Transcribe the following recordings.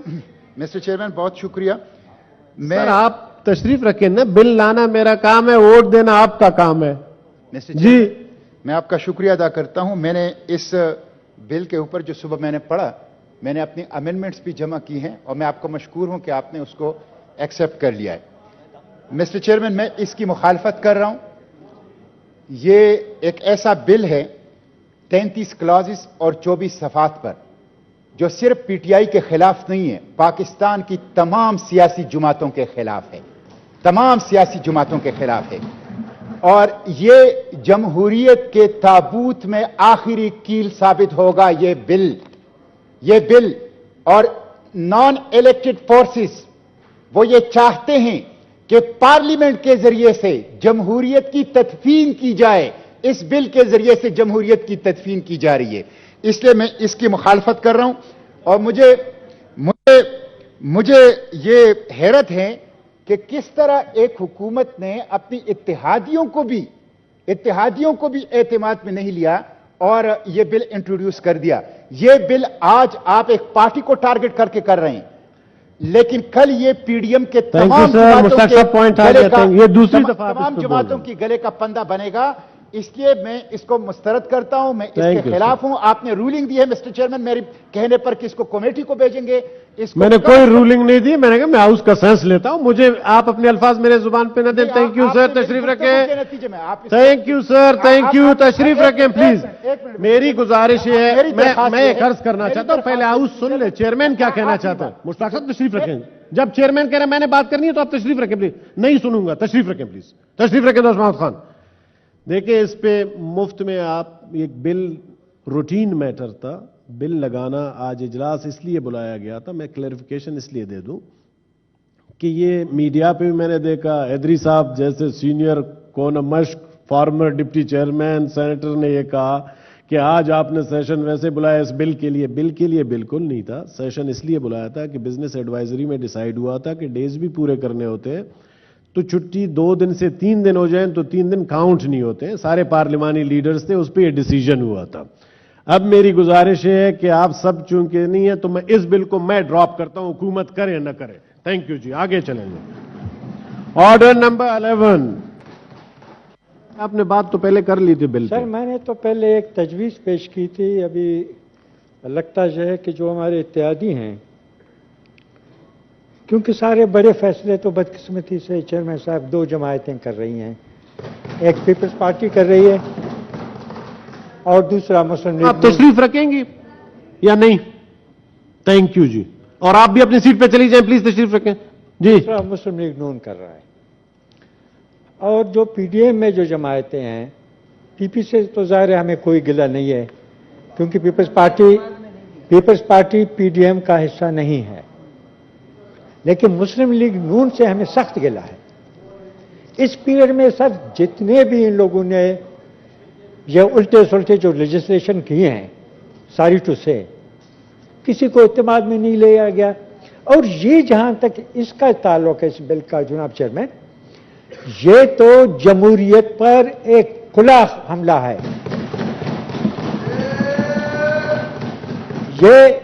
Mister chairman, बहुत शुक्रिया। Sir आप तशरीफ रखें ना, बिल लाना मेरा काम है, वोट देना आपका काम है। मिस्टर चेयरमैन, मैं आपका शुक्रिया अदा करता हूं। मैंने इस बिल के ऊपर जो सुबह मैंने पढ़ा, मैंने अपनी अमेंडमेंट्स भी जमा की हैं और मैं आपको मशकूर हूं कि आपने उसको एक्सेप्ट कर लिया है। मिस्टर चेयरमैन, मैं इसकी मुखालफत कर रहा हूं। ये एक ऐसा बिल है 33 क्लॉजेस और 24 सफात पर, जो सिर्फ पीटीआई के खिलाफ नहीं है, पाकिस्तान की तमाम सियासी जमातों के खिलाफ है, तमाम सियासी जमातों के खिलाफ है। और ये जमहूरियत के ताबूत में आखिरी कील साबित होगा ये बिल। और नॉन इलेक्टेड फोर्सेस वो ये चाहते हैं कि पार्लियामेंट के जरिए से जमहूरियत की तदफीन की जाए। इस बिल के जरिए से जमहूरियत की तदफीन की जा रही है, इसलिए मैं इसकी मुखालफत कर रहा हूं। और मुझे ये हैरत है कि किस तरह एक हुकूमत ने अपनी इत्तेहादियों को भी एतमाद में नहीं लिया और ये बिल इंट्रोड्यूस कर दिया। ये बिल आज आप एक पार्टी को टारगेट करके कर रहे हैं, लेकिन कल ये पीडीएम के तमाम जमातों की गले का पंदा बनेगा। इसलिए मैं इसको मुस्तरद करता हूं, मैं इसके खिलाफ हूं। आपने रूलिंग दी है मिस्टर चेयरमैन मेरे कहने पर कि इसको कमेटी को भेजेंगे। मैंने कोई रूलिंग नहीं दी, मैंने कहा मैं हाउस का सेंस लेता हूं, मुझे आप अपने अल्फाज मेरे जुबान पे न दें। थैंक यू सर, तशरीफ रखें। Thank you sir, thank you, तशरीफ रखें प्लीज। मेरी गुजारिश है, मैं एक अर्ज करना चाहता हूं, पहले हाउस सुन ले चेयरमैन क्या कहना चाहता है। मुश्ताक साहब तशरीफ रखें, जब चेयरमैन कह रहे मैंने बात करनी है तो आप तशरीफ रखें प्लीज। नहीं सुनूंगा, तशरीफ रखें प्लीज, तशरीफ रखें दोस्त महमूद खान। देखिए इस पे मुफ्त में आप एक बिल रूटीन मैटर था, बिल लगाना आज इजलास इसलिए बुलाया गया था। मैं क्लैरिफिकेशन इसलिए दे दूं कि ये मीडिया पे भी मैंने देखा, हैदरी साहब जैसे सीनियर कौन मश्क फॉर्मर डिप्टी चेयरमैन सेनेटर ने ये कहा कि आज आपने सेशन वैसे बुलाया इस बिल के लिए बिल्कुल नहीं था। सेशन इसलिए बुलाया था कि बिजनेस एडवाइजरी में डिसाइड हुआ था कि डेज भी पूरे करने होते हैं, तो छुट्टी 2 दिन से 3 दिन हो जाए तो 3 दिन काउंट नहीं होते हैं। सारे पार्लिमानी लीडर्स थे, उस पर यह डिसीजन हुआ था। अब मेरी गुजारिश है कि आप सब चूंकि नहीं है तो मैं इस बिल को मैं ड्रॉप करता हूं, हुकूमत करे न करे। थैंक यू जी, आगे चलेंगे। Order number 11। आपने बात तो पहले कर ली थी बिल सर, मैंने तो पहले एक तजवीज़ पेश की थी। अभी लगता है कि जो हमारे इत्तेहादी हैं, क्योंकि सारे बड़े फैसले तो बदकिस्मती से चेयरमैन साहब 2 जमायतें कर रही हैं, एक पीपल्स पार्टी कर रही है और दूसरा मुस्लिम लीग। आप तशरीफ रखेंगी या नहीं? थैंक यू जी, और आप भी अपनी सीट पे चली जाएं प्लीज, तशरीफ रखें जी। दूसरा मुस्लिम लीग नून कर रहा है। और जो पीडीएम में जो जमायतें हैं, पीपी से तो ज़ाहिर है हमें कोई गिला नहीं है, क्योंकि पीपल्स पार्टी पीडीएम का हिस्सा नहीं है। लेकिन मुस्लिम लीग नून से हमें सख्त गिला है। इस पीरियड में सर जितने भी इन लोगों ने ये उल्टे सुलटे जो लेजिस्लेशन किए हैं, सारी टू से किसी को इत्तेमाद में नहीं लिया गया। और ये जहां तक इसका ताल्लुक है इस बिल का जनाब चेयरमैन, ये तो जमहूरियत पर एक खुला हमला है। ये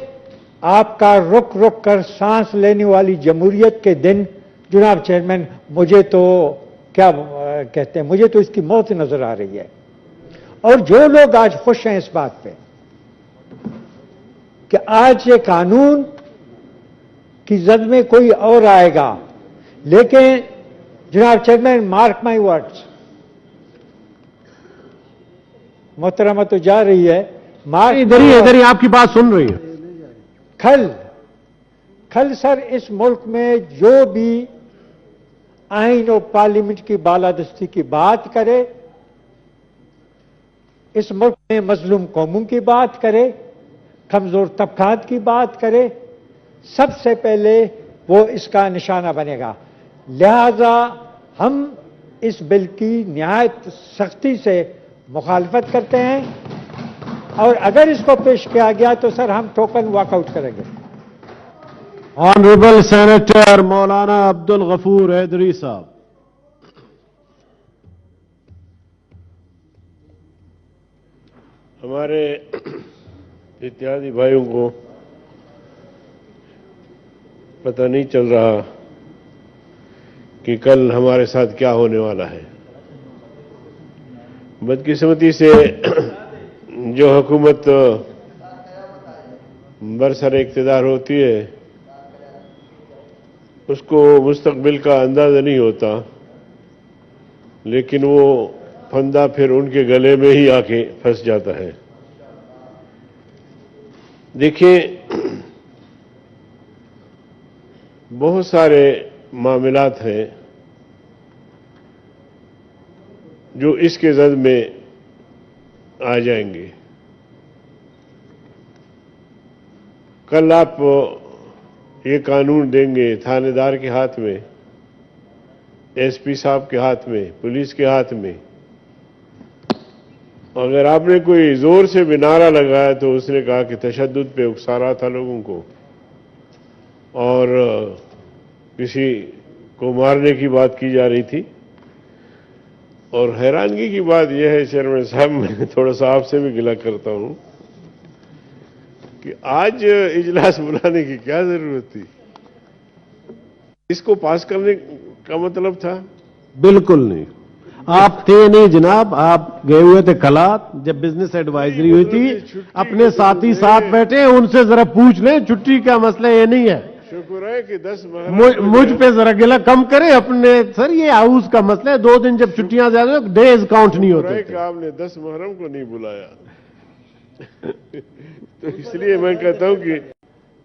आपका रुक रुक कर सांस लेने वाली जमहूरियत के दिन जनाब चेयरमैन, मुझे तो क्या कहते हैं, मुझे तो इसकी मौत नजर आ रही है। और जो लोग आज खुश हैं इस बात पे कि आज ये कानून की जद में कोई और आएगा, लेकिन जनाब चेयरमैन मार्क माई वर्ड्स, मोहतरमा तो जा रही है, इधर ही आपकी बात सुन रही है। खल सर इस मुल्क में जो भी आइन और पार्लियामेंट की बालादस्ती की बात करे, इस मुल्क में मजलूम कौमों की बात करे, कमजोर तबकात की बात करे, सबसे पहले वो इसका निशाना बनेगा। लिहाजा हम इस बिल की निहायत सख्ती से मुखालफत करते हैं और अगर इसको पेश किया गया तो सर हम टोकन वॉकआउट करेंगे। ऑनरेबल सेनेटर मौलाना अब्दुल गफूर हैदरी साहब। हमारे इत्तेहादी भाइयों को पता नहीं चल रहा कि कल हमारे साथ क्या होने वाला है। बदकिस्मती से जो हुकूमत बरसर इक़्तिदार होती है उसको मुस्तक़बिल का अंदाज़ा नहीं होता, लेकिन वो फंदा फिर उनके गले में ही आके फंस जाता है। देखिए, बहुत सारे मामलात हैं जो इसके जद में आ जाएंगे। कल आप ये कानून देंगे थानेदार के हाथ में, एसपी साहब के हाथ में, पुलिस के हाथ में। अगर आपने कोई जोर से भी नारा लगाया तो उसने कहा कि तशद्दुद पे उकसा रहा था लोगों को और किसी को मारने की बात की जा रही थी। और हैरानगी की बात यह है चेयरमैन साहब, मैं थोड़ा सा आपसे भी गिला करता हूं कि आज इजलास बुलाने की क्या जरूरत थी? इसको पास करने का मतलब था? बिल्कुल नहीं, आप थे नहीं जनाब, आप गए हुए थे कलात जब बिजनेस एडवाइजरी हुई थी। अपने साथी साथ बैठे, उनसे जरा पूछ लें, छुट्टी का मसला ये नहीं है। शुक्र है कि 10 मुहर्रम मुझ पे जरा गिला कम करें अपने। सर ये हाउस का मसला है, 2 दिन जब छुट्टियां ज्यादा डेज काउंट नहीं होते कि आपने 10 मुहर्रम को नहीं बुलाया। तो इसलिए मैं कहता हूं कि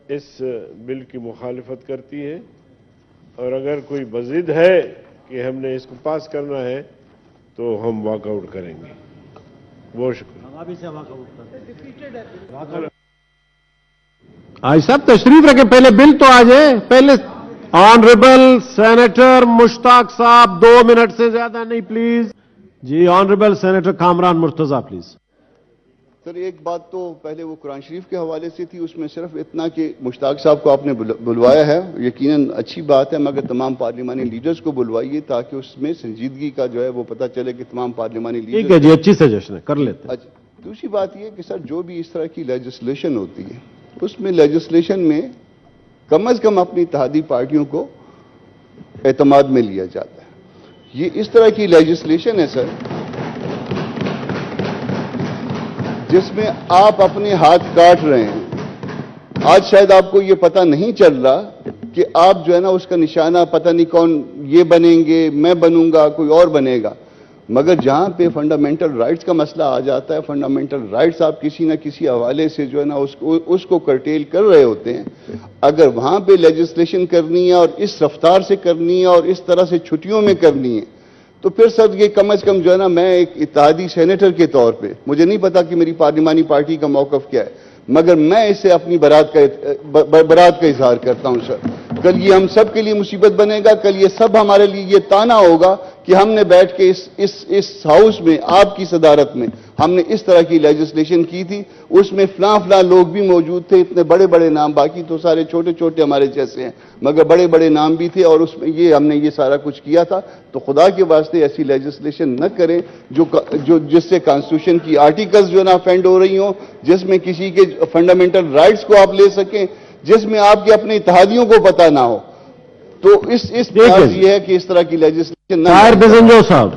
इस बिल की मुखालिफत करती है, और अगर कोई बजिद है कि हमने इसको पास करना है तो हम वॉकआउट करेंगे। बहुत शुक्रिया। आज साहब तशरीफ रखें, पहले बिल तो आ जाए। पहले ऑनरेबल सेनेटर मुश्ताक साहब 2 मिनट से ज्यादा नहीं प्लीज। जी honourable senator Kamran Murtaza please. Sir एक बात तो पहले वो कुरान शरीफ के हवाले से थी, उसमें सिर्फ इतना कि मुश्ताक साहब को आपने बुलवाया है, यकीनन अच्छी बात है, मगर तमाम पार्लिमानी लीडर्स को बुलवाइए ताकि उसमें संजीदगी का जो है वो पता चले कि तमाम पार्लिमानी लीडर्स। ठीक है जी, अच्छी सजेशन है, कर लेते हैं। अच्छा, दूसरी बात यह कि सर जो भी इस तरह की लेजिस्लेशन होती है उसमें लेजिस्लेशन में कम अज कम अपनी इत्तेहादी पार्टियों को एतमाद में लिया जाता है। ये इस तरह की लेजिस्लेशन है सर जिसमें आप अपने हाथ काट रहे हैं। आज शायद आपको ये पता नहीं चल रहा कि आप जो है ना उसका निशाना पता नहीं कौन ये बनेंगे, मैं बनूंगा, कोई और बनेगा, मगर जहां पे फंडामेंटल राइट्स का मसला आ जाता है, फंडामेंटल राइट्स आप किसी ना किसी हवाले से जो है ना उसको कर्टेल कर रहे होते हैं। अगर वहां पे लेजिस्लेशन करनी है और इस रफ्तार से करनी है और इस तरह से छुट्टियों में करनी है, तो फिर सर ये कम से कम जो है ना, मैं एक इत्तेहादी सेनेटर के तौर पे, मुझे नहीं पता कि मेरी पार्लिमानी पार्टी का मौकफ क्या है, मगर मैं इससे अपनी बरात का इजहार करता हूं सर। कल ये हम सब के लिए मुसीबत बनेगा, कल ये सब हमारे लिए ये ताना होगा कि हमने बैठ के इस हाउस में आपकी सदारत में हमने इस तरह की लेजिस्लेशन की थी, उसमें फलां लोग भी मौजूद थे, इतने बड़े बड़े नाम, बाकी तो सारे छोटे छोटे हमारे जैसे हैं, मगर बड़े बड़े नाम भी थे, और उसमें ये हमने ये सारा कुछ किया था। तो खुदा के वास्ते ऐसी लेजिस्लेशन न करें जो जिससे कॉन्स्टिट्यूशन की आर्टिकल्स जो है ना अफेंड हो रही हो, जिसमें किसी के फंडामेंटल राइट्स को आप ले सकें, जिसमें आपके अपने इत्तेहादियों को पता ना हो। तो इस ये है कि इस तरह की लेजिस्लेशन साहब